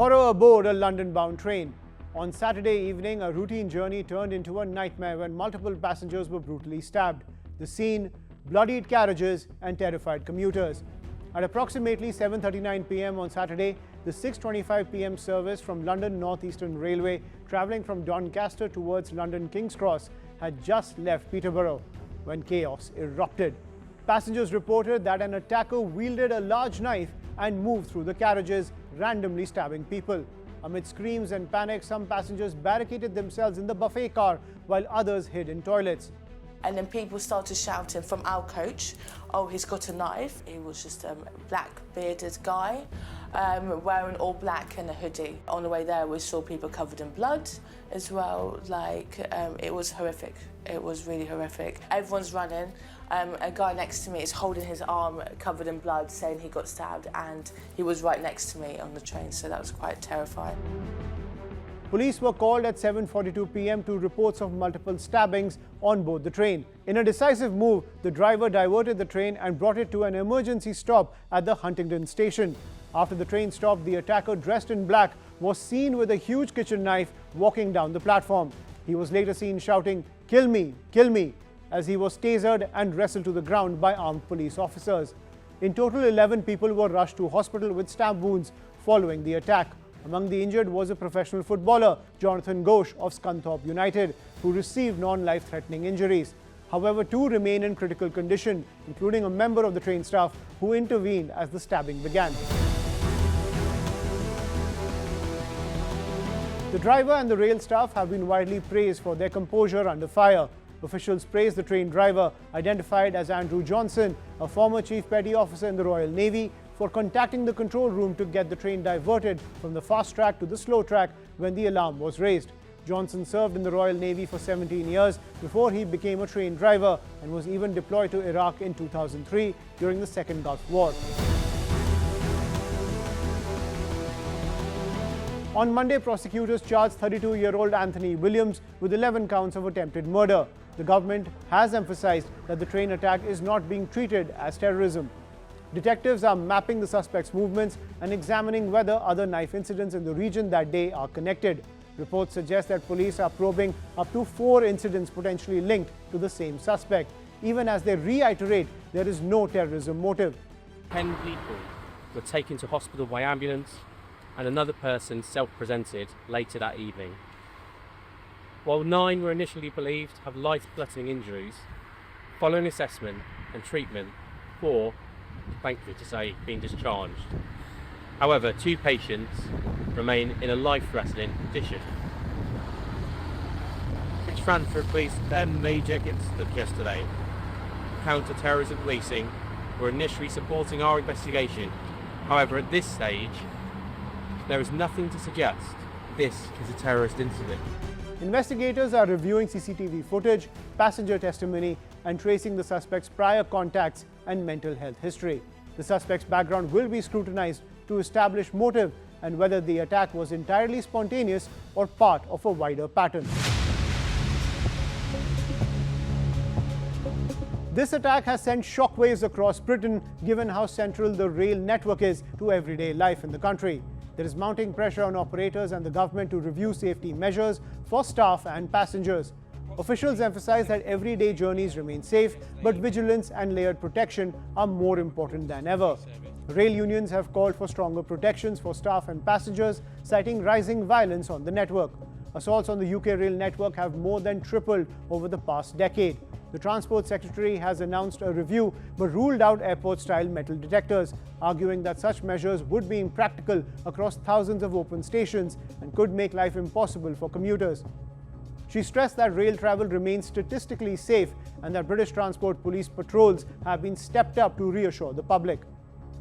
Horror aboard a London-bound train. On Saturday evening, a routine journey turned into a nightmare when multiple passengers were brutally stabbed. The scene, bloodied carriages and terrified commuters. At approximately 7:39 p.m. on Saturday, the 6:25 p.m. service from London North Eastern Railway travelling from Doncaster towards London King's Cross had just left Peterborough when chaos erupted. Passengers reported that an attacker wielded a large knife and moved through the carriages, randomly stabbing people. Amid screams and panic, some passengers barricaded themselves in the buffet car while others hid in toilets. And then people started shouting from our coach, "Oh, he's got a knife." He was just a black bearded guy wearing all black and a hoodie. On the way there, we saw people covered in blood as well. It was horrific. It was really horrific. Everyone's running. A guy next to me is holding his arm covered in blood, saying he got stabbed, and he was right next to me on the train, so that was quite terrifying. Police were called at 7:42 p.m. to reports of multiple stabbings on board the train. In a decisive move, the driver diverted the train and brought it to an emergency stop at the Huntingdon station. After the train stopped, the attacker, dressed in black, was seen with a huge kitchen knife walking down the platform. He was later seen shouting, "Kill me, kill me," as he was tasered and wrestled to the ground by armed police officers. In total, 11 people were rushed to hospital with stab wounds following the attack. Among the injured was a professional footballer, Jonathan Ghosh of Scunthorpe United, who received non-life-threatening injuries. However, 2 remain in critical condition, including a member of the train staff who intervened as the stabbing began. The driver and the rail staff have been widely praised for their composure under fire. Officials praised the train driver, identified as Andrew Johnson, a former Chief Petty Officer in the Royal Navy, for contacting the control room to get the train diverted from the fast track to the slow track when the alarm was raised. Johnson served in the Royal Navy for 17 years before he became a train driver and was even deployed to Iraq in 2003 during the Second Gulf War. On Monday, prosecutors charged 32-year-old Anthony Williams with 11 counts of attempted murder. The government has emphasized that the train attack is not being treated as terrorism. Detectives are mapping the suspect's movements and examining whether other knife incidents in the region that day are connected. Reports suggest that police are probing up to 4 incidents potentially linked to the same suspect, even as they reiterate there is no terrorism motive. 10 people were taken to hospital by ambulance, and another person self-presented later that evening. While 9 were initially believed to have life-threatening injuries, following assessment and treatment, 4, thankfully to say, being discharged. However, 2 patients remain in a life-threatening condition. Transfer police 10 major incidents yesterday. Counter-terrorism policing were initially supporting our investigation. However, at this stage, there is nothing to suggest this is a terrorist incident. Investigators are reviewing CCTV footage, passenger testimony, and tracing the suspect's prior contacts and mental health history. The suspect's background will be scrutinized to establish motive and whether the attack was entirely spontaneous or part of a wider pattern. This attack has sent shockwaves across Britain, given how central the rail network is to everyday life in the country. There is mounting pressure on operators and the government to review safety measures for staff and passengers. Officials emphasize that everyday journeys remain safe, but vigilance and layered protection are more important than ever. Rail unions have called for stronger protections for staff and passengers, citing rising violence on the network. Assaults on the UK rail network have more than tripled over the past decade. The Transport Secretary has announced a review but ruled out airport-style metal detectors, arguing that such measures would be impractical across thousands of open stations and could make life impossible for commuters. She stressed that rail travel remains statistically safe and that British Transport Police patrols have been stepped up to reassure the public.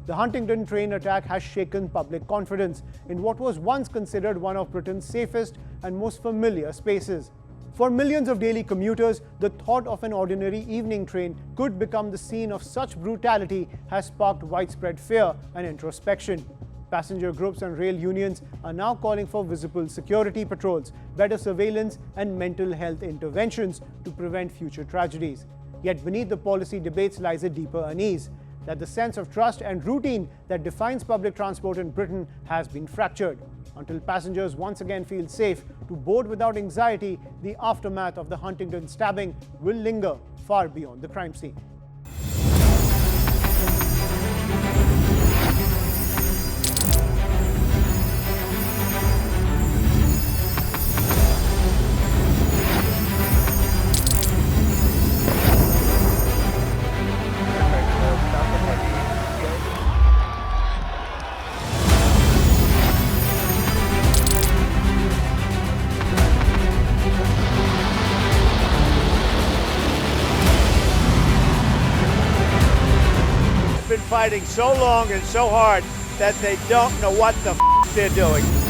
The Huntingdon train attack has shaken public confidence in what was once considered one of Britain's safest and most familiar spaces. For millions of daily commuters, the thought of an ordinary evening train could become the scene of such brutality has sparked widespread fear and introspection. Passenger groups and rail unions are now calling for visible security patrols, better surveillance, and mental health interventions to prevent future tragedies. Yet beneath the policy debates lies a deeper unease, that the sense of trust and routine that defines public transport in Britain has been fractured. Until passengers once again feel safe to board without anxiety, the aftermath of the Huntington stabbing will linger far beyond the crime scene. Been fighting so long and so hard that they don't know what the they're doing.